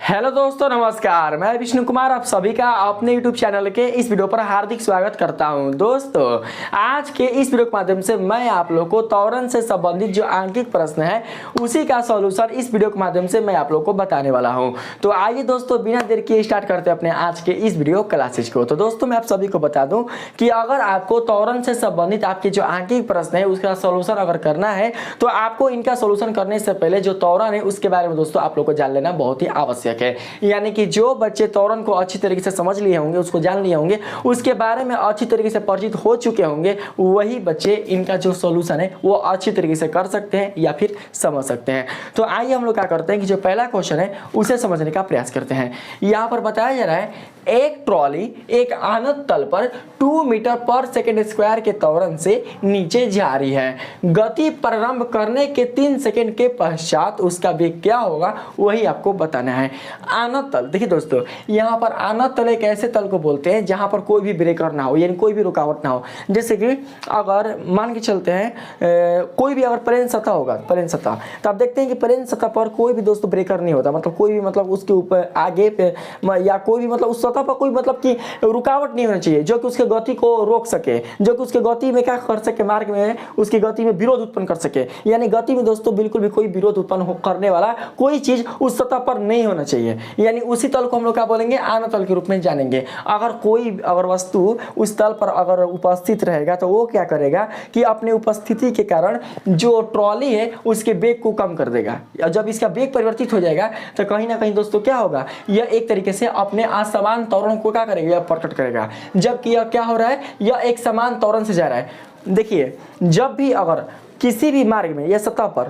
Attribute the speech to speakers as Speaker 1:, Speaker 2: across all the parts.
Speaker 1: Hello दोस्तों, नमस्कार। मैं विष्णु कुमार आप सभी का अपने यूट्यूब चैनल के इस वीडियो पर हार्दिक स्वागत करता हूं। दोस्तों, आज के इस वीडियो के माध्यम से मैं आप लोगों को त्वरण से संबंधित जो आंकिक प्रश्न है उसी का सॉल्यूशन इस वीडियो के माध्यम से मैं आप लोगों को बताने वाला हूं। तो आइए दोस्तों, बिना देर किए स्टार्ट करते हैं अपने आज के इस वीडियो क्लासेज को। तो दोस्तों, मैं आप सभी को बता दूं कि अगर आपको त्वरण से संबंधित आपके जो आंकिक प्रश्न है उसका सॉल्यूशन अगर करना है तो आपको इनका सॉल्यूशन करने से पहले जो त्वरण है उसके बारे में दोस्तों आप लोग को जान लेना बहुत ही आवश्यक है। यानी कि जो बच्चे त्वरण को अच्छी तरीके से समझ लिए होंगे, उसको जान लिए होंगे, उसके बारे में अच्छी तरीके से परिचित हो चुके होंगे, वही बच्चे इनका जो सॉल्यूशन है वो अच्छी तरीके से कर सकते हैं या फिर समझ सकते हैं। तो आइए हम लोग क्या करते हैं कि जो पहला क्वेश्चन है उसे समझने का प्रयास करते हैं। यहाँ पर बताया जा रहा है एक ट्रॉली एक अनंत तल पर 2 मीटर पर सेकेंड स्क्वायर के त्वरण से नीचे जा रही है। गति प्रारंभ करने के 3 सेकेंड के पश्चात उसका वेग क्या होगा वही आपको बताना है। अनंत तल, देखिए दोस्तों, यहाँ पर अनंत तल एक ऐसे तल को बोलते हैं जहाँ पर कोई भी ब्रेकर ना हो, यानी कोई भी रुकावट ना हो। जैसे कि अगर मान के चलते हैं कोई भी अगर प्लेन सतह होगा, प्लेन सतह, तो आप देखते हैं कि प्लेन सतह पर कोई भी दोस्तों ब्रेकर नहीं होता, मतलब कोई भी मतलब उसके ऊपर आगे पे या कोई भी मतलब उस सतह पर कोई मतलब कि रुकावट नहीं होना चाहिए जो कि उसके गति को रोक सके, जो कि उसके गति में क्या कर सके, मार्ग में उसकी गति में विरोध उत्पन्न कर सके। यानी गति में दोस्तों बिल्कुल भी कोई विरोध उत्पन्न करने वाला कोई चीज उस सतह पर नहीं होना चाहिए। यानी उसी तल को हम लोग क्या बोलेंगे, अनंत तल के रूप में जानेंगे। अगर वस्तु उस तल पर अगर उपस्थित रहेगा तो वो क्या करेगा कि अपने उपस्थिति के कारण जो ट्रॉली है उसके वेग को कम कर देगा। जब इसका वेग परिवर्तित हो जाएगा तो कहीं ना कहीं दोस्तों क्या होगा, यह एक तरीके से अपने असमान त्वरण को क्या करेगा, प्रकट करेगा। जबकि यह क्या हो रहा है, यह एक समान त्वरण से जा रहा है। देखिए, जब भी अगर किसी भी मार्ग में या सतह पर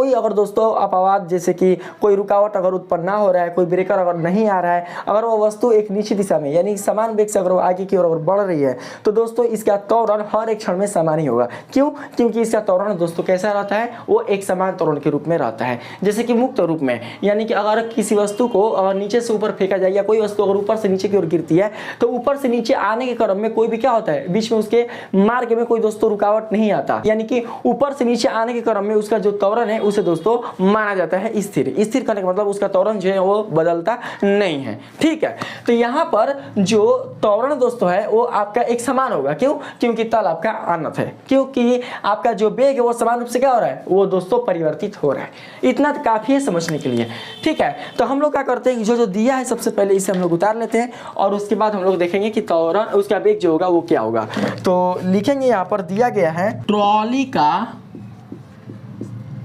Speaker 1: अगर दोस्तों अपवाद, जैसे कि कोई रुकावट अगर उत्पन्न ना हो रहा है, कोई ब्रेकर अगर नहीं आ रहा है, अगर वो वस्तु एक निश्चित दिशा में यानी समान वेग से अगर वो आगे की ओर अगर बढ़ रही है तो दोस्तों इसका त्वरण हर एक क्षण में समान ही होगा। क्यों? क्योंकि इसका त्वरण दोस्तों कैसा रहता है, वो एक समान त्वरण के रूप में रहता है। जैसे कि मुक्त रूप में, यानी कि अगर किसी वस्तु को अगर नीचे से ऊपर फेंका जाए या कोई वस्तु अगर ऊपर से नीचे की ओर गिरती है तो ऊपर से नीचे आने के क्रम में कोई भी क्या होता है, बीच में उसके मार्ग में कोई दोस्तों रुकावट नहीं आता। यानी कि ऊपर से नीचे आने के क्रम में उसका जो त्वरण है उसे दोस्तों माना जाता है स्थिर। स्थिर करने का मतलब उसका त्वरण जो है वो बदलता नहीं है। ठीक है, तो यहाँ पर जो त्वरण दोस्तों है वो आपका एक समान होगा। क्यों? क्योंकि तल आपका अनंत है, क्योंकि आपका जो वेग है वो समान रूप से क्या हो रहा है, वो दोस्तों परिवर्तित हो रहा है। इतना काफी है समझने के लिए। ठीक है, तो हम लोग क्या करते हैं, जो दिया है सबसे पहले इसे हम लोग उतार लेते हैं और उसके बाद हम लोग देखेंगे कि त्वरण उसका वेग जो होगा वो क्या होगा। तो लिखेंगे, यहाँ पर दिया गया है ट्रॉली का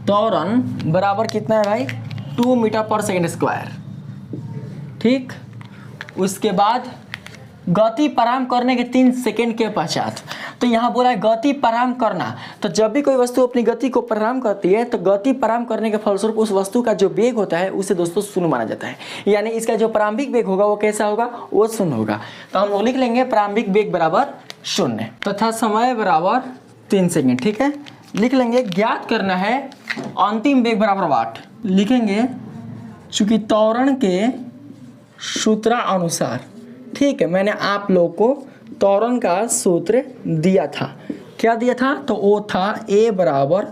Speaker 1: त्वरण बराबर कितना है भाई, 2 मीटर पर सेकेंड स्क्वायर। ठीक, उसके बाद गति प्रारंभ करने के 3 सेकेंड के पश्चात, तो यहाँ बोला है गति प्रारंभ करना। तो जब भी कोई वस्तु अपनी गति को प्रारंभ करती है तो गति प्रारंभ करने के फलस्वरूप उस वस्तु का जो वेग होता है उसे दोस्तों शून्य माना जाता है। यानी इसका जो प्रारंभिक वेग होगा वो कैसा होगा, वो शून्य होगा। तो हम लोग लिख लेंगे प्रारंभिक वेग बराबर 0 तथा समय बराबर 3 सेकेंड। ठीक है, लिख लेंगे ज्ञात करना है अंतिम वेग बराबर वाट। लिखेंगे चूंकि त्वरण के सूत्रानुसार, ठीक है, मैंने आप लोग को त्वरण का सूत्र दिया था। क्या दिया था? तो वो था A बराबर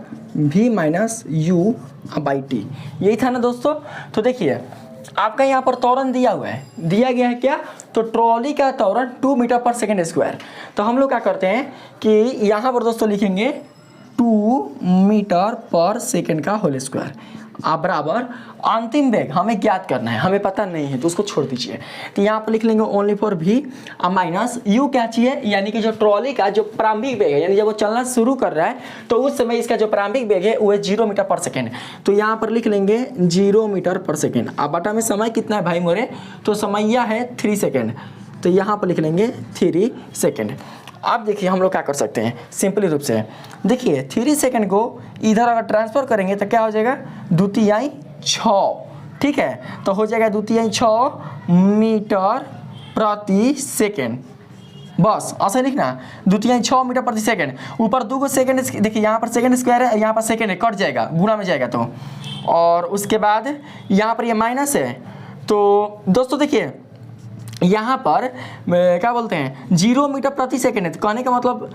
Speaker 1: V minus U by T. यही था ना दोस्तों। तो देखिए आपका यहाँ पर त्वरण दिया हुआ है, दिया गया है क्या, तो ट्रॉली का त्वरण 2 मीटर पर सेकेंड स्क्वायर। तो हम लोग क्या करते हैं कि यहाँ पर दोस्तों लिखेंगे 2 मीटर पर सेकेंड का होल स्क्वायर बराबर अंतिम वेग हमें ज्ञात करना है, हमें पता नहीं है तो उसको छोड़ दीजिए। तो यहाँ पर लिख लेंगे ओनली फॉर भी माइनस यू क्या चाहिए, यानी कि जो ट्रॉली का जो प्रारंभिक वेग है, यानी जब वो चलना शुरू कर रहा है तो उस समय इसका जो प्रारंभिक वेग है वो है 0 मीटर पर सेकेंड। तो यहाँ पर लिख लेंगे 0 मीटर पर सेकेंड। अब बटा में समय कितना है भाई मोरे, तो समय यह है 3 सेकेंड। तो यहाँ पर लिख लेंगे 3 सेकेंड। अब देखिए हम लोग क्या कर सकते हैं सिंपली रूप से, देखिए 3 सेकेंड को इधर अगर ट्रांसफर करेंगे तो क्या हो जाएगा, 2×6। ठीक है, तो हो जाएगा 2×6 मीटर प्रति सेकेंड। बस ऐसे लिखना, 2×6 मीटर प्रति सेकेंड। ऊपर 2 सेकेंड, देखिए यहाँ पर सेकेंड स्क्वायर है, यहाँ पर सेकेंड है, कट जाएगा, गुणा में जाएगा तो, और उसके बाद यहाँ पर ये माइनस है। तो दोस्तों देखिए यहाँ पर क्या बोलते हैं 0 मीटर प्रति सेकेंड है, तो कहने का मतलब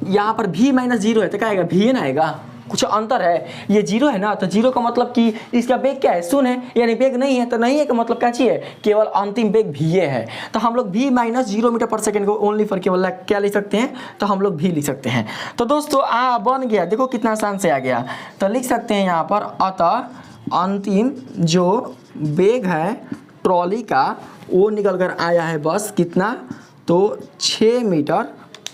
Speaker 1: यहाँ पर भी माइनस 0 है तो क्या आएगा, भी ना आएगा। कुछ अंतर है, ये जीरो है ना, तो जीरो का मतलब कि इसका वेग क्या है, शून्य है, यानी वेग नहीं है, तो नहीं है का मतलब क्या चाहिए, केवल अंतिम वेग भी ये है। तो हम लोग v माइनस 0 मीटर पर सेकेंड को ओनली फॉर केवल क्या लिख सकते हैं, तो हम लोग v लिख सकते हैं। तो दोस्तों बन गया, देखो कितना आसान से आ गया। तो लिख सकते हैं यहाँ पर, अतः अंतिम जो वेग है ट्रॉली का वो निकल कर आया है बस कितना, तो 6 मीटर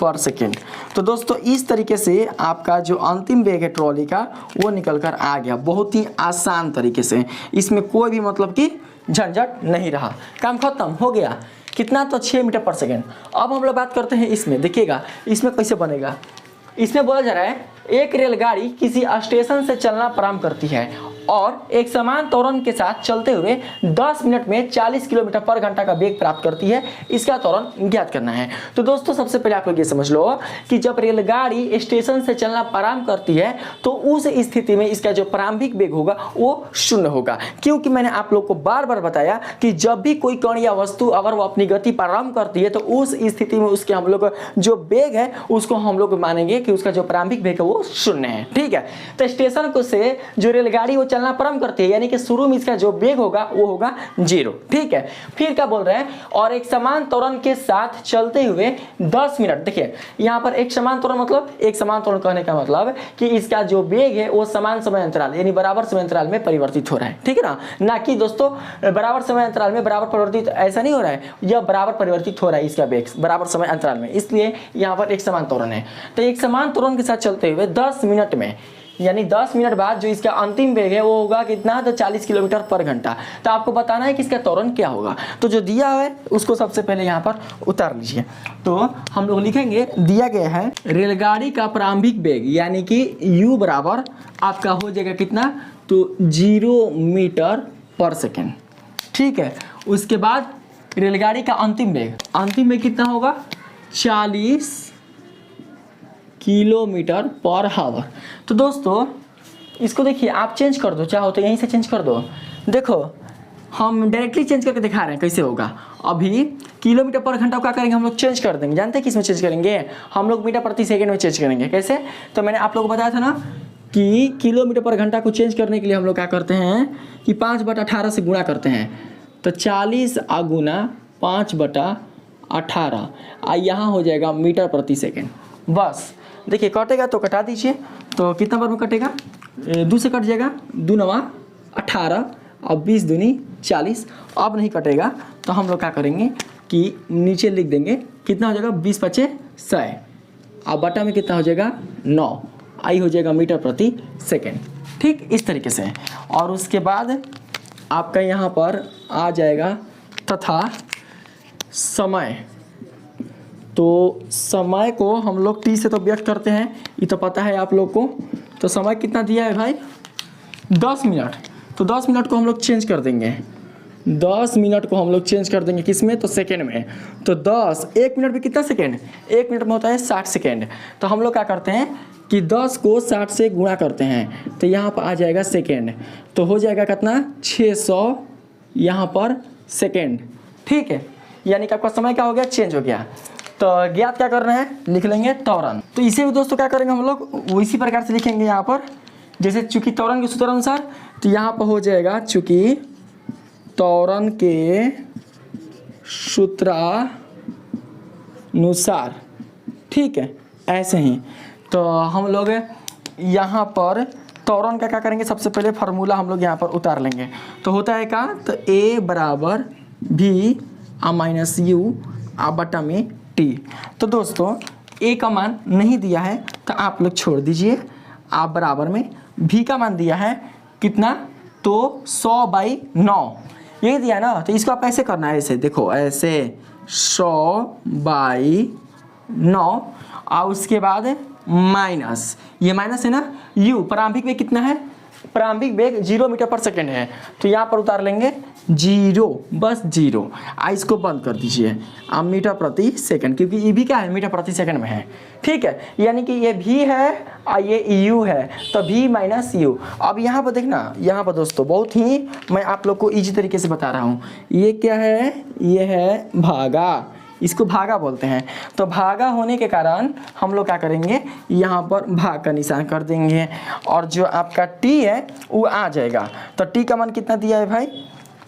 Speaker 1: पर सेकेंड। तो दोस्तों इस तरीके से आपका जो अंतिम वेग है ट्रॉली का वो निकल कर आ गया, बहुत ही आसान तरीके से, इसमें कोई भी मतलब कि झंझट नहीं रहा, काम खत्म हो गया। कितना, तो 6 मीटर पर सेकेंड। अब हम लोग बात करते हैं इसमें, देखिएगा इसमें कैसे बनेगा। इसमें बोला जा रहा है एक रेलगाड़ी किसी स्टेशन से चलना प्रारंभ करती है और एक समान त्वरण के साथ चलते हुए 10 मिनट में 40 किलोमीटर पर घंटा का वेग प्राप्त करती है, इसका त्वरण ज्ञात करना है। तो दोस्तों सबसे पहले आप लोग ये समझ लो कि जब रेलगाड़ी स्टेशन से चलना प्रारंभ करती है तो उस स्थिति में इसका जो प्रारंभिक वेग होगा वो 0 होगा, क्योंकि मैंने आप लोग को बार बार बताया कि जब भी कोई कण या वस्तु अगर वो अपनी गति प्रारंभ करती है तो उस स्थिति में उसके हम लोग जो वेग है उसको हम लोग मानेंगे कि उसका जो प्रारंभिक वेग है वो 0 है। ठीक है, तो स्टेशन को से जो रेलगाड़ी वो चलना प्रारंभ करती है, यानी कि शुरू में इसका जो वेग होगा वो होगा 0। ठीक है, फिर क्या बोल रहे हैं, और एक समान त्वरण के साथ चलते हुए 10 मिनट। देखिए यहाँ पर एक समान त्वरण मतलब, एक समान त्वरण कहने का मतलब कि इसका जो वेग है वो समान समय अंतराल यानी बराबर समय अंतराल में परिवर्तित हो रहा है। ठीक है ना कि दोस्तों बराबर समय अंतराल में बराबर परिवर्तित ऐसा नहीं हो रहा है, यह बराबर परिवर्तित हो रहा है इसका वेग बराबर समय अंतराल में, इसलिए यहाँ पर एक समान त्वरण है। तो एक समान त्वरण के साथ चलते हुए 10 मिनट में, यानी 10 मिनट बाद जो इसका अंतिम वेग है वो होगा कितना, तो 40 किलोमीटर पर घंटा। तो आपको बताना है कि इसका त्वरण क्या होगा, तो जो दिया है उसको सबसे पहले यहाँ पर उतार लीजिए। तो हम लोग लिखेंगे, दिया गया है रेलगाड़ी का प्रारंभिक वेग यानी कि u बराबर आपका हो जाएगा कितना, तो 0 मीटर पर सेकेंड। ठीक है, उसके बाद रेलगाड़ी का अंतिम वेग कितना होगा, 40 किलोमीटर पर आवर। तो दोस्तों इसको देखिए आप चेंज कर दो, चाहो तो यहीं से चेंज कर दो। देखो हम डायरेक्टली चेंज करके दिखा रहे हैं कैसे होगा। अभी किलोमीटर पर घंटा क्या करेंगे, हम लोग चेंज कर देंगे। जानते हैं किस में चेंज करेंगे, हम लोग मीटर प्रति सेकेंड में चेंज करेंगे। कैसे, तो मैंने आप लोगों को बताया था ना कि किलोमीटर पर घंटा को चेंज करने के लिए हम लोग क्या करते हैं कि 5/18 से गुणा करते हैं। तो 40 गुना 5/18 यहाँ हो जाएगा मीटर प्रति सेकेंड। बस देखिए कटेगा तो कटा दीजिए, तो कितना बार में कटेगा, 2 से कट जाएगा, 2 9 18 और 20 दूनी 40। अब नहीं कटेगा तो हम लोग क्या करेंगे कि नीचे लिख देंगे, कितना हो जाएगा, 20 × 100 और बटा में कितना हो जाएगा 9, आई हो जाएगा मीटर प्रति सेकेंड। ठीक इस तरीके से। और उसके बाद आपका यहाँ पर आ जाएगा तथा समय। तो समय को हम लोग t से तो व्यक्त करते हैं, ये तो पता है आप लोग को। तो समय कितना दिया है भाई, 10 मिनट। तो 10 मिनट को हम लोग चेंज कर देंगे, 10 मिनट को हम लोग चेंज कर देंगे किस में, तो सेकेंड में। तो 10, 1 मिनट में कितना सेकेंड, 1 मिनट में होता है 60 सेकेंड। तो हम लोग क्या करते हैं कि 10 को 60 से गुणा करते हैं, तो यहाँ पर आ जाएगा सेकेंड। तो हो जाएगा कितना, 600 यहाँ पर सेकेंड। ठीक है, यानी कि आपका समय क्या हो गया, चेंज हो गया। तो ज्ञात क्या करना है, लिख लेंगे त्वरण। तो इसे भी दोस्तों क्या करेंगे हम लोग इसी प्रकार से लिखेंगे यहाँ पर, जैसे चूंकि त्वरण के सूत्र अनुसार। तो यहाँ पर हो जाएगा चूंकि त्वरण के सूत्रानुसार। ठीक है, ऐसे ही। तो हम लोग यहाँ पर त्वरण का क्या करेंगे, सबसे पहले फार्मूला हम लोग यहाँ पर उतार लेंगे। तो होता है क्या, तो a बराबर v माइनस u बटा में t। तो दोस्तों a का मान नहीं दिया है तो आप लोग छोड़ दीजिए, आप बराबर में v का मान दिया है कितना, तो 100/9 यही दिया ना। तो इसको आप ऐसे करना है, ऐसे देखो, ऐसे 100/9 और उसके बाद माइनस, ये माइनस है ना, u प्रारंभिक वेग कितना है, प्रारंभिक वेग 0 मीटर पर सेकेंड है। तो यहाँ पर उतार लेंगे 0, बस 0। इसको बंद कर दीजिए, अब मीटर प्रति सेकंड, क्योंकि ये भी क्या है, मीटर प्रति सेकंड में है। ठीक है, यानी कि ये v है और ये u है, तो v माइनस u। अब यहाँ पर देखना, यहाँ पर दोस्तों बहुत ही मैं आप लोग को इजी तरीके से बता रहा हूँ। ये क्या है, ये है भागा, इसको भागा बोलते हैं। तो भागा होने के कारण हम लोग क्या करेंगे, यहाँ पर भाग का निशान कर देंगे और जो आपका टी है वो आ जाएगा। तो टी का मान कितना दिया है भाई,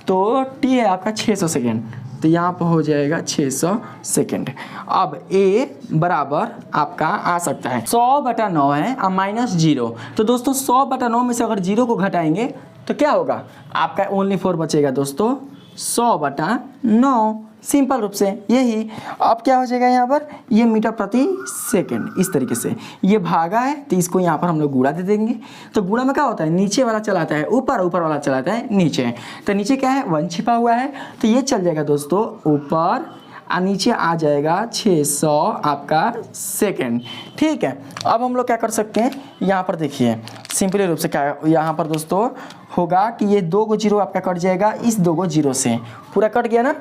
Speaker 1: तो टी है आपका 600 सेकेंड, तो यहाँ पर हो जाएगा 600 सेकेंड। अब ए बराबर आपका आ सकता है 100/9 है और -0। तो दोस्तों 100/9 में से अगर 0 को घटाएंगे तो क्या होगा, आपका ओनली 4 बचेगा दोस्तों, 100/9 सिंपल रूप से यही। अब क्या हो जाएगा यहाँ पर, ये मीटर प्रति सेकंड, इस तरीके से ये भागा है तो इसको यहाँ पर हम लोग गुणा दे देंगे। तो गुणा में क्या होता है, नीचे वाला चलाता है ऊपर, ऊपर वाला चलाता है नीचे। तो नीचे क्या है, 1 छिपा हुआ है, तो ये चल जाएगा दोस्तों ऊपर और नीचे आ जाएगा 600 आपका सेकंड। ठीक है, अब हम लोग क्या कर सकते हैं, यहाँ पर देखिए सिंपली रूप से क्या यहाँ पर दोस्तों होगा कि ये 2 को 0 आपका कट जाएगा, इस 2 को 0 से पूरा कट गया ना।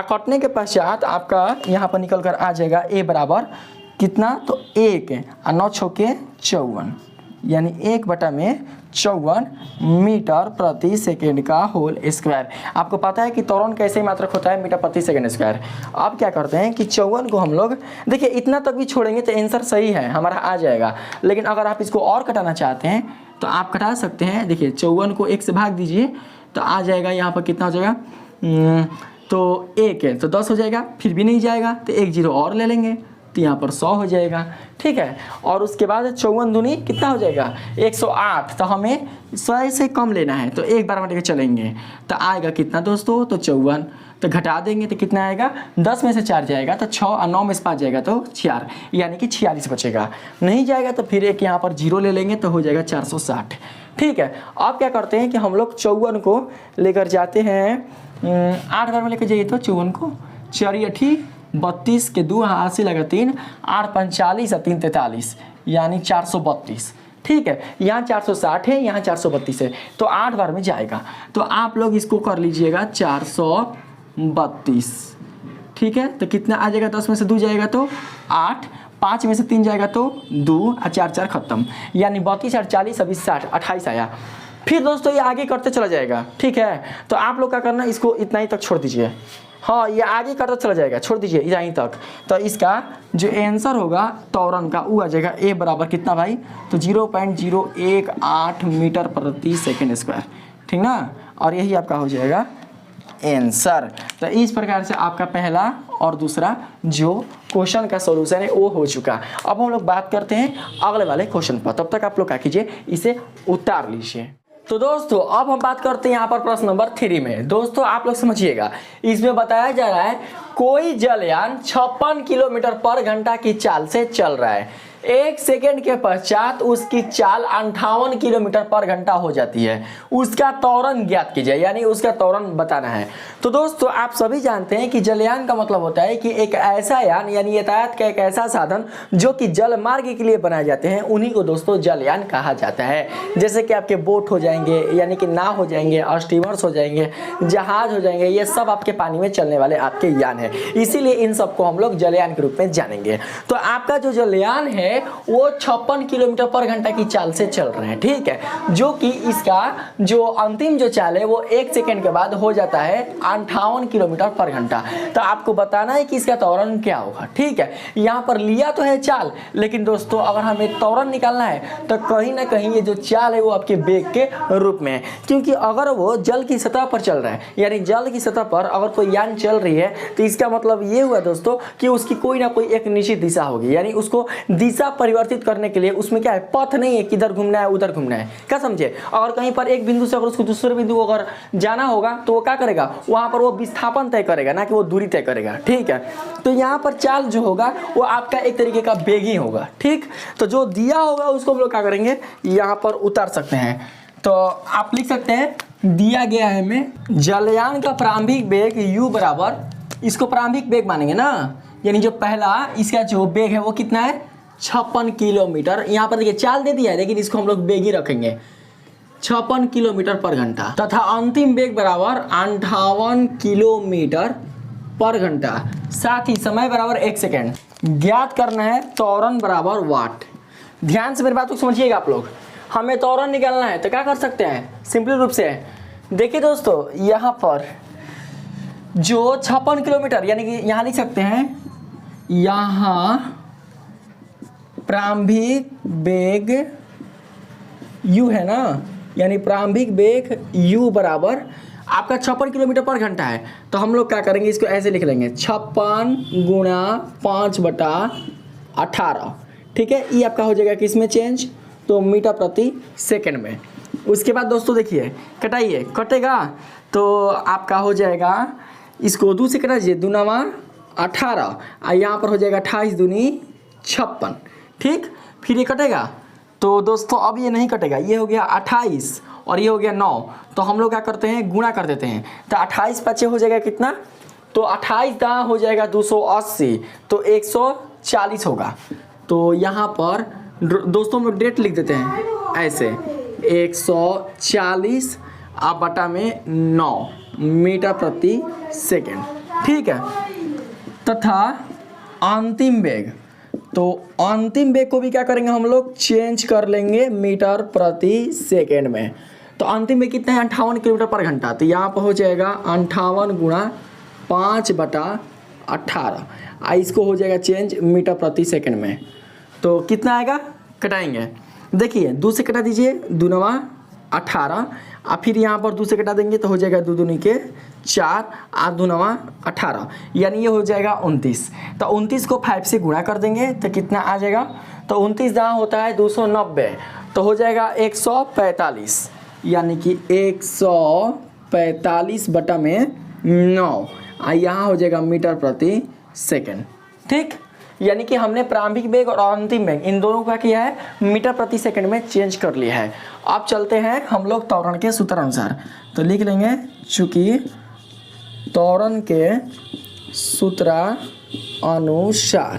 Speaker 1: कटने के पश्चात आपका यहाँ पर निकल कर आ जाएगा ए बराबर कितना, तो 1 और 9 छक्के 54, यानी 1/54 मीटर प्रति सेकेंड का होल स्क्वायर। आपको पता है कि त्वरण कैसे मात्रक होता है, मीटर प्रति सेकेंड स्क्वायर। अब क्या करते हैं कि 54 को हम लोग देखिए इतना तक भी छोड़ेंगे तो आंसर सही है हमारा आ जाएगा, लेकिन अगर आप इसको और कटाना चाहते हैं तो आप कटा सकते हैं। देखिए 54 को 1 से भाग दीजिए तो आ जाएगा यहाँ पर कितना हो जाएगा, तो 1 है तो 10 हो जाएगा, फिर भी नहीं जाएगा तो 1 0 और ले लेंगे तो यहाँ पर 100 हो जाएगा। ठीक है, और उसके बाद 54 दूनी कितना हो जाएगा 108, तो हमें 100 से कम लेना है तो एक बार लेकर चलेंगे तो आएगा कितना दोस्तों, तो 54, तो घटा देंगे तो कितना आएगा, 10 में से 4 जाएगा तो 6 और 9 में से 5 जाएगा तो 4, यानी कि 46 बचेगा। नहीं जाएगा तो फिर एक यहाँ पर 0 ले लेंगे तो हो जाएगा 460। ठीक है, अब क्या करते हैं कि हम लोग 54 को लेकर जाते हैं 8 बार में लेकर जाइए तो 54 को 4 32 के 2 80 लगा 3 8 45 और 3 43, यानी 432। ठीक है, यहाँ 460 है, यहाँ 432 है, तो 8 बार में जाएगा। तो आप लोग इसको कर लीजिएगा 432। ठीक है, तो कितना आ जाएगा, 10 में से 2 जाएगा तो 8, 5 में से 3 जाएगा तो 2 और 4 4 खत्म, यानी 32 और 40 अभी 60 28 आया। फिर दोस्तों ये आगे करते चला जाएगा। ठीक है, तो आप लोग क्या करना, इसको इतना ही तक छोड़ दीजिए। हाँ, ये आगे करता चला जाएगा, छोड़ दीजिए यहीं तक। तो इसका जो आंसर होगा त्वरण का वो आ जाएगा ए बराबर कितना भाई, तो 0.018 मीटर प्रति सेकेंड स्क्वायर। ठीक ना, और यही आपका हो जाएगा आंसर। तो इस प्रकार से आपका पहला और दूसरा जो क्वेश्चन का सॉल्यूशन है वो हो चुका। अब हम लोग बात करते हैं अगले वाले क्वेश्चन पर, तब तक आप लोग क्या कीजिए, इसे उतार लीजिए। तो दोस्तों अब हम बात करते हैं यहाँ पर प्रश्न नंबर 3 में। दोस्तों आप लोग समझिएगा, इसमें बताया जा रहा है कोई जलयान 56 किलोमीटर पर घंटा की चाल से चल रहा है, 1 सेकेंड के पश्चात उसकी चाल 58 किलोमीटर पर घंटा हो जाती है, उसका त्वरण ज्ञात कीजिए, यानी उसका त्वरण बताना है। तो दोस्तों आप सभी जानते हैं कि जलयान का मतलब होता है कि एक ऐसा यान यानी यातायात का एक ऐसा साधन जो कि जल मार्ग के लिए बनाए जाते हैं, उन्हीं को दोस्तों जलयान कहा जाता है। जैसे कि आपके बोट हो जाएंगे, यानी कि नाव हो जाएंगे, स्टीमर्स हो जाएंगे, जहाज हो जाएंगे, ये सब आपके पानी में चलने वाले आपके यान है, इसीलिए इन सबको हम लोग जलयान के रूप में जानेंगे। तो आपका जो जलयान है वो 56 किलोमीटर पर घंटा की चाल से चल रहे हैं। ठीक है, जो कि इसका जो अंतिम जो चाल है वो 1 सेकेंड के बाद हो जाता है 58 किलोमीटर पर घंटा। तो आपको बताना है कि इसका त्वरण क्या होगा। ठीक है, यहाँ पर लिया तो है चाल, लेकिन दोस्तों अगर हमें त्वरण निकालना है तो कहीं ना कहीं ये जो चाल है वो आपके वेग के रूप में है, क्योंकि अगर वो जल की सतह पर चल रहा है, यानी जल की सतह पर अगर कोई यान चल रही है तो इसका मतलब ये हुआ दोस्तों कि उसकी कोई ना कोई एक निश्चित दिशा होगी, यानी उसको दिशा परिवर्तित करने के लिए उसमें क्या है, पथ नहीं है किधर घूमना है उधर घूमना है। क्या समझे, अगर कहीं पर एक बिंदु से अगर उसको दूसरे बिंदु को अगर जाना होगा तो वो क्या करेगा, वहां पर वो विस्थापन तय करेगा, ना कि वो दूरी तय करेगा। ठीक है, तो यहाँ पर चाल जो होगा वो आपका एक तरीके का वेग ही होगा। ठीक, तो जो दिया होगा उसको हम लोग क्या करेंगे, यहाँ पर उतार सकते हैं। तो आप लिख सकते हैं, दिया गया है हमें जलयान का प्रारंभिक वेग u बराबर, इसको प्रारंभिक वेग मानेंगे ना, यानी जो पहला इसका जो वेग है वो कितना है 56 किलोमीटर। यहाँ पर देखिए चाल दे दिया है, लेकिन इसको हम लोग वेग ही रखेंगे 56 किलोमीटर पर घंटा, तथा अंतिम वेग बराबर 58 किलोमीटर पर घंटा, साथ ही समय बराबर 1 सेकेंड। ज्ञात करना है त्वरण बराबर वाट। ध्यान से मेरी बात को समझिएगा आप लोग, हमें त्वरण निकालना है तो क्या कर सकते हैं, सिंपल रूप से देखिए दोस्तों, यहाँ पर जो 56 किलोमीटर, यानी कि यहाँ लिख सकते हैं, यहाँ प्रारंभिक वेग u है ना, यानी प्रारंभिक वेग u बराबर आपका 56 किलोमीटर पर घंटा है। तो हम लोग क्या करेंगे, इसको ऐसे लिख लेंगे 56 गुणा 5/18। ठीक है, ये आपका हो जाएगा किस में चेंज, तो मीटर प्रति सेकंड में। उसके बाद दोस्तों देखिए कटाइए, कटेगा तो आपका हो जाएगा, इसको 2 से कटा दीजिए, 2 नवा 18 और यहाँ पर हो जाएगा 28 दूनी 56। ठीक, फिर ये कटेगा तो दोस्तों अब ये नहीं कटेगा, ये हो गया 28 और ये हो गया 9। तो हम लोग क्या करते हैं, गुणा कर देते हैं। तो 28 5 हो जाएगा कितना, तो 28 दाँ हो जाएगा 280, तो 140 होगा। तो यहाँ पर दोस्तों हम लोग डेट लिख देते हैं ऐसे, 140 आप बटा में 9 मीटर प्रति सेकेंड। ठीक है, तथा अंतिम वेग, तो अंतिम वेग को भी क्या करेंगे हम लोग, चेंज कर लेंगे मीटर प्रति सेकेंड में। तो अंतिम वेग कितना है, 58 किलोमीटर पर घंटा। तो यहाँ पर हो जाएगा 58 गुणा 5/18, इसको हो जाएगा चेंज मीटर प्रति सेकेंड में। तो कितना आएगा, कटाएंगे, देखिए 2 से कटा दीजिए, 2 नवा 18 और फिर यहाँ पर 2 से कटा देंगे तो हो जाएगा 2 दूनी के 4 और 2 नवा 18, यानी ये हो जाएगा 29। तो 29 को 5 से गुणा कर देंगे तो कितना आ जाएगा, तो 29 जहाँ होता है 290, तो हो जाएगा 145, यानी कि 145 बटा में 9 और यहाँ हो जाएगा मीटर प्रति सेकेंड। ठीक, यानी कि हमने प्रारंभिक वेग और अंतिम वेग इन दोनों का किया है, मीटर प्रति सेकंड में चेंज कर लिया है। अब चलते हैं हम लोग त्वरण के सूत्र अनुसार, तो लिख लेंगे चूंकि त्वरण के सूत्र अनुसार।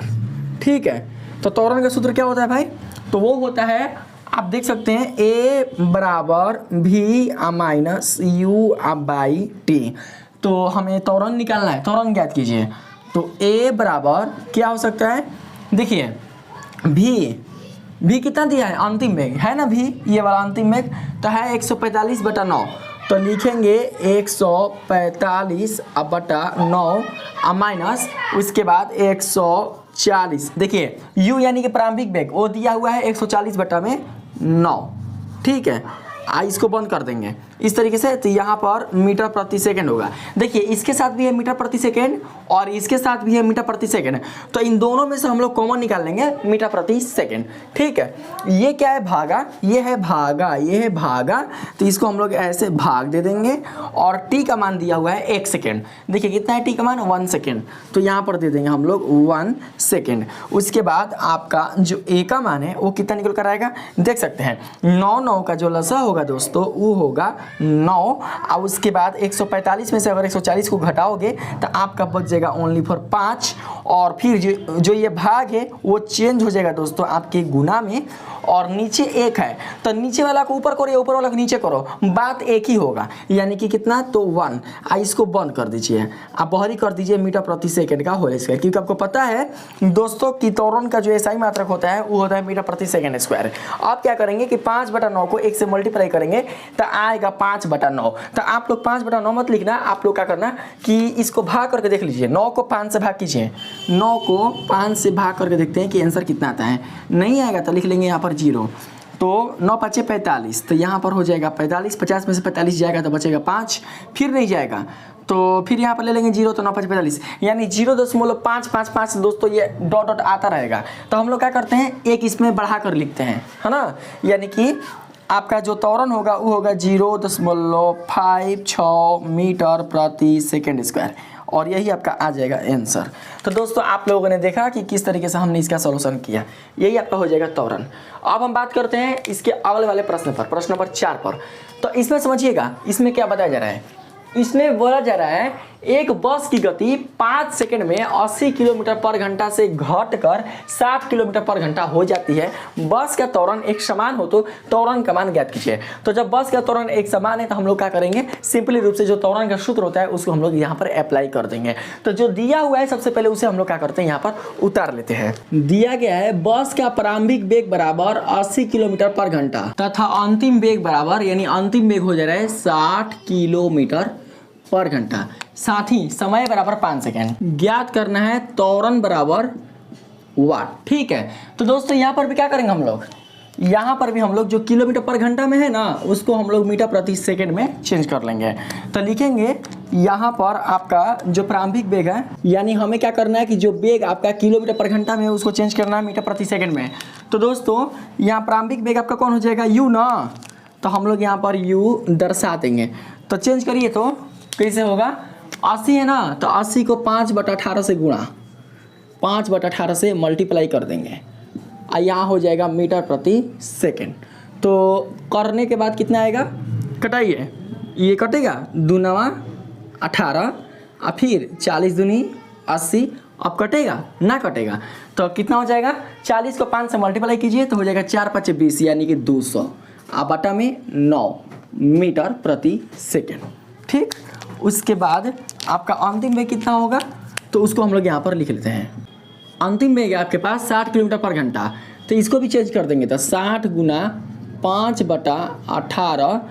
Speaker 1: ठीक है, तो त्वरण का सूत्र क्या होता है भाई, तो वो होता है, आप देख सकते हैं, a बराबर v minus u by T. तो हमें त्वरण निकालना है, त्वरण ज्ञात कीजिए। तो a बराबर क्या हो सकता है, देखिए v कितना दिया है, अंतिम वेग है ना, v ये वाला अंतिम वेग तो है 145 बटा 9। तो लिखेंगे 145 बटा 9 माइनस उसके बाद 140। देखिए u यानी कि प्रारंभिक वेग वो दिया हुआ है 140 बटा में 9। ठीक है, इसको बंद कर देंगे इस तरीके से। तो यहाँ पर मीटर प्रति सेकंड होगा। देखिए इसके साथ भी है मीटर प्रति सेकंड और इसके साथ भी है मीटर प्रति सेकंड, तो इन दोनों में से हम लोग कॉमन निकाल लेंगे मीटर प्रति सेकंड। ठीक है, ये क्या है, भागा, ये है भागा, ये है भागा, तो इसको हम लोग ऐसे भाग दे देंगे और टी का मान दिया हुआ है 1 सेकेंड। देखिए कितना है टी का मान, 1 सेकेंड, तो यहाँ पर दे देंगे हम लोग 1 सेकेंड। उसके बाद आपका जो ए का मान है वो कितना निकल कर आएगा, देख सकते हैं 9 का जो लसा होगा दोस्तों वो होगा 9 और उसके बाद 145 में से अगर 140 को घटाओगे तो आपका बच जाएगा ओनली फॉर 5 और फिर जो ये भाग है वो चेंज हो जाएगा दोस्तों आपके गुना में और नीचे 1 है तो नीचे वाला को ऊपर करो या ऊपर वाला को नीचे करो, बात एक ही होगा, यानी कि कितना, तो 1। इसको बंद कर दीजिए, आप बाहरी कर दीजिए मीटर प्रति सेकंड का होल स्क्वायर, क्योंकि आपको पता है दोस्तों कि त्वरण का जो एसआई मात्रक होता है वो होता है मीटर प्रति सेकंड स्क्वायर। आप क्या करेंगे कि 5/9 को 1 से मल्टीप्लाई करेंगे तो आएगा 5/9। तो आप लोग 5/9 मत लिखना, आप लोग क्या करना कि इसको भाग करके देख लीजिए, 9 को 5 से भाग कीजिए, 9 को 5 से भाग करके देखते हैं कि आंसर कितना आता है। नहीं आएगा तो लिख लेंगे यहाँ पर 0, तो 9 5 45, तो यहाँ पर हो जाएगा 45, 50 में से 45 जाएगा तो बचेगा 5, फिर नहीं जाएगा तो फिर यहाँ पर ले लेंगे 0, तो 9 5 45 यानी 0.555 दोस्तों ये डॉट डॉट आता रहेगा। तो हम लोग क्या करते हैं, एक इसमें बढ़ा कर लिखते हैं, है ना, यानी कि आपका जो त्वरण होगा वो होगा 0.56 मीटर प्रति सेकेंड स्क्वायर और यही आपका आ जाएगा आंसर। तो दोस्तों आप लोगों ने देखा कि किस तरीके से हमने इसका सॉल्यूशन किया, यही आपका हो जाएगा त्वरण। अब हम बात करते हैं इसके अगले वाले प्रश्न पर, प्रश्न नंबर 4 पर। तो इसमें समझिएगा इसमें क्या बताया जा रहा है, इसमें बोला जा रहा है एक बस की गति 5 सेकंड में 80 किलोमीटर पर घंटा से घटकर 60 किलोमीटर पर घंटा हो जाती है। बस का त्वरण एक समान हो तो त्वरण का मान ज्ञात कीजिए। तो जब बस का त्वरण एक समान है तो हम लोग क्या करेंगे, सिंपली रूप से जो त्वरण का सूत्र होता है उसको हम लोग यहाँ पर अप्लाई कर देंगे। तो जो दिया हुआ है सबसे पहले उसे हम लोग क्या करते हैं, यहाँ पर उतार लेते हैं। दिया गया है बस का प्रारंभिक वेग बराबर 80 किलोमीटर पर घंटा तथा अंतिम वेग बराबर, यानी अंतिम वेग हो जा रहा है 60 किलोमीटर पर घंटा। साथ ही समय बराबर 5 सेकेंड। ज्ञात करना है त्वरण बराबर वाट। ठीक है, तो दोस्तों यहाँ पर भी क्या करेंगे हम लोग, यहाँ पर भी हम लोग जो किलोमीटर पर घंटा में है ना उसको हम लोग मीटर प्रति सेकंड में चेंज कर लेंगे। तो लिखेंगे यहाँ पर आपका जो प्रारंभिक वेग है, यानी हमें क्या करना है कि जो वेग आपका किलोमीटर पर घंटा में है उसको चेंज करना है मीटर प्रति सेकंड में। तो दोस्तों यहाँ प्रारंभिक वेग आपका कौन हो जाएगा, u ना, तो हम लोग यहाँ पर u दर्शा देंगे। तो चेंज करिए तो कैसे होगा, 80 है ना, तो 80 को 5/18 से गुणा, 5/18 से मल्टीप्लाई कर देंगे, यहाँ हो जाएगा मीटर प्रति सेकंड। तो करने के बाद कितना आएगा, कटाइए, ये कटेगा 2 9 18 और फिर 40 दूनी 80, अब कटेगा ना, कटेगा तो कितना हो जाएगा, 40 को 5 से मल्टीप्लाई कीजिए तो हो जाएगा 4 5 20 यानी कि 200 बटा में 9 मीटर प्रति सेकंड। ठीक, उसके बाद आपका अंतिम वेग कितना होगा, तो उसको हम लोग यहाँ पर लिख लेते हैं। अंतिम वेग है आपके पास 60 किलोमीटर पर घंटा, तो इसको भी चेंज कर देंगे, तो 60 गुना 5/18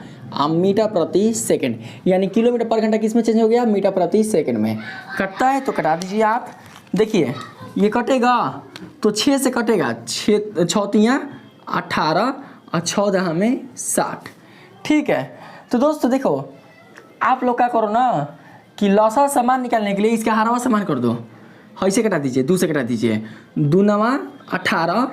Speaker 1: मीटर प्रति सेकंड, यानी किलोमीटर पर घंटा किस में चेंज हो गया, मीटर प्रति सेकंड में। कटता है तो कटा दीजिए आप, देखिए ये कटेगा तो 6 से कटेगा, 6 6 18 और 14 में 60। ठीक है, तो दोस्तों देखो आप लोग क्या करो ना कि लौसा सामान निकालने के लिए इसका हारवा सामान कर दो, ऐसे कटा दीजिए, 2 से कटा दीजिए, 2 9 18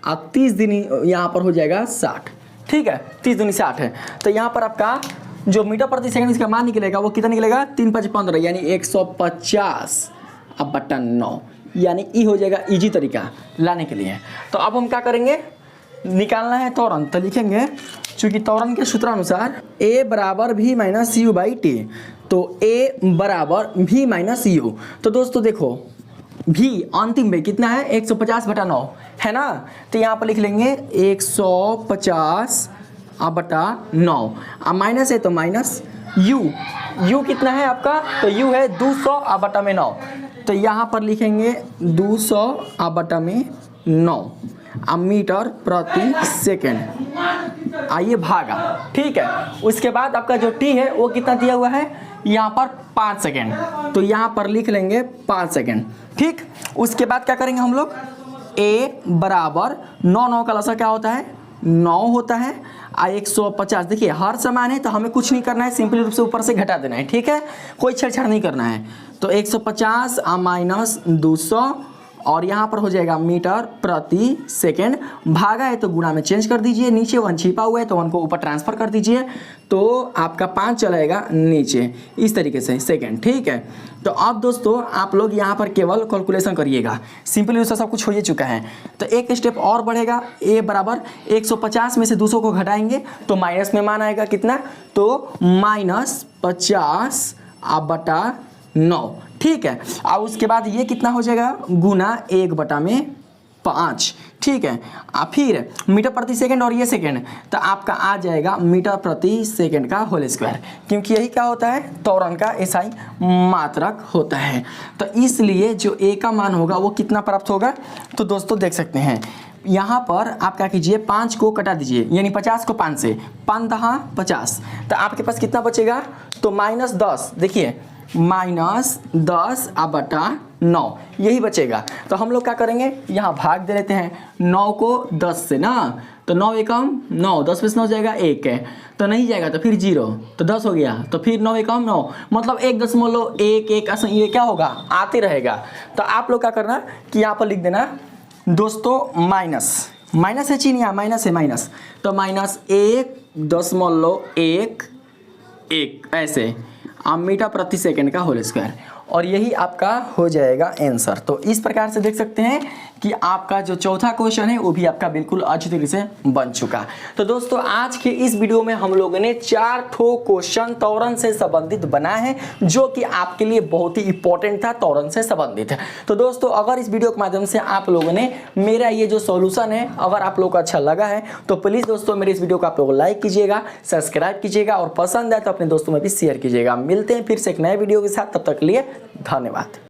Speaker 1: और 30 दिन यहाँ पर हो जाएगा 60। ठीक है, 30 दूनी 60 है, तो यहाँ पर आपका जो मीटर प्रति सेकंड इसका मान निकलेगा वो कितना निकलेगा, 3 5 15 यानी 150 अब बटा 9, यानी ई हो जाएगा इजी तरीका लाने के लिए। तो अब हम क्या करेंगे, निकालना है त्वरण, तो लिखेंगे चूँकि त्वरण के सूत्रानुसार a बराबर v minus you by T, तो a बराबर v माइनस यू। तो दोस्तों देखो v अंतिम में कितना है, 150/9 है ना, तो यहाँ पर लिख लेंगे 150 बटा 9, अब माइनस है तो माइनस u कितना है आपका, तो u है 200 बटा में 9, तो यहाँ पर लिखेंगे 200 बटा में 9 मीटर प्रति सेकंड, आइए भागा। ठीक है, उसके बाद आपका जो t है वो कितना दिया हुआ है, यहाँ पर 5 सेकंड, तो यहाँ पर लिख लेंगे 5 सेकंड। ठीक, उसके बाद क्या करेंगे हम लोग, a बराबर 9 का लसा क्या होता है, 9 होता है, 150। देखिए हर समान है तो हमें कुछ नहीं करना है, सिंपली रूप से ऊपर से घटा देना है। ठीक है, कोई छेड़छाड़ नहीं करना है, तो 150 माइनस 200 और यहाँ पर हो जाएगा मीटर प्रति सेकंड, भागा है तो गुणा में चेंज कर दीजिए, नीचे 1 छिपा हुआ है तो 1 को ऊपर ट्रांसफर कर दीजिए, तो आपका 5 चलाएगा नीचे, इस tरीके से सेकंड। ठीक है, तो अब दोस्तों आप लोग यहाँ पर केवल कैलकुलेशन करिएगा, सिंपली उसका सब कुछ हो ही चुका है। तो एक स्टेप और बढ़ेगा, a बराबर 150 में से 200 को घटाएंगे तो माइनस में मान आएगा कितना, तो -50 बटा 9। ठीक है, और उसके बाद ये कितना हो जाएगा, गुना 1/5। ठीक है, फिर मीटर प्रति सेकंड और ये सेकंड, तो आपका आ जाएगा मीटर प्रति सेकंड का होल स्क्वायर, क्योंकि यही क्या होता है, त्वरण का एसआई मात्रक होता है। तो इसलिए जो ए का मान होगा वो कितना प्राप्त होगा, तो दोस्तों देख सकते हैं यहाँ पर आप क्या कीजिए, 5 को कटा दीजिए, यानी 50 को 5 से, 5 50, तो आपके पास कितना बचेगा, तो -10, देखिए -10 बटा 9 यही बचेगा। तो हम लोग क्या करेंगे, यहाँ भाग दे लेते हैं 9 को 10 से ना, तो 9 एकम 9, 10 में से 9 जाएगा 1 है, तो नहीं जाएगा तो फिर 0, तो 10 हो गया, तो फिर 9 एकम 9, मतलब 1.1 ये क्या होगा, आते रहेगा। तो आप लोग क्या करना कि यहाँ पर लिख देना दोस्तों माइनस है चीन, यहाँ माइनस है, माइनस तो -1.1 ऐसे मीटर प्रति सेकंड का होल स्क्वायर, और यही आपका हो जाएगा आंसर। तो इस प्रकार से देख सकते हैं कि आपका जो चौथा क्वेश्चन है वो भी आपका बिल्कुल अच्छी तरीके से बन चुका। तो दोस्तों आज के इस वीडियो में हम लोगों ने 4 ठो क्वेश्चन त्वरण से संबंधित बनाए हैं, जो कि आपके लिए बहुत ही इंपॉर्टेंट था, त्वरण से संबंधित है। तो दोस्तों अगर इस वीडियो के माध्यम से आप लोगों ने मेरा ये जो सॉल्यूशन है अगर आप लोग को अच्छा लगा है तो प्लीज़ दोस्तों मेरे इस वीडियो को आप लोग लाइक कीजिएगा, सब्सक्राइब कीजिएगा, और पसंद आए तो अपने दोस्तों में भी शेयर कीजिएगा। मिलते हैं फिर से एक नए वीडियो के साथ, तब तक के लिए धन्यवाद।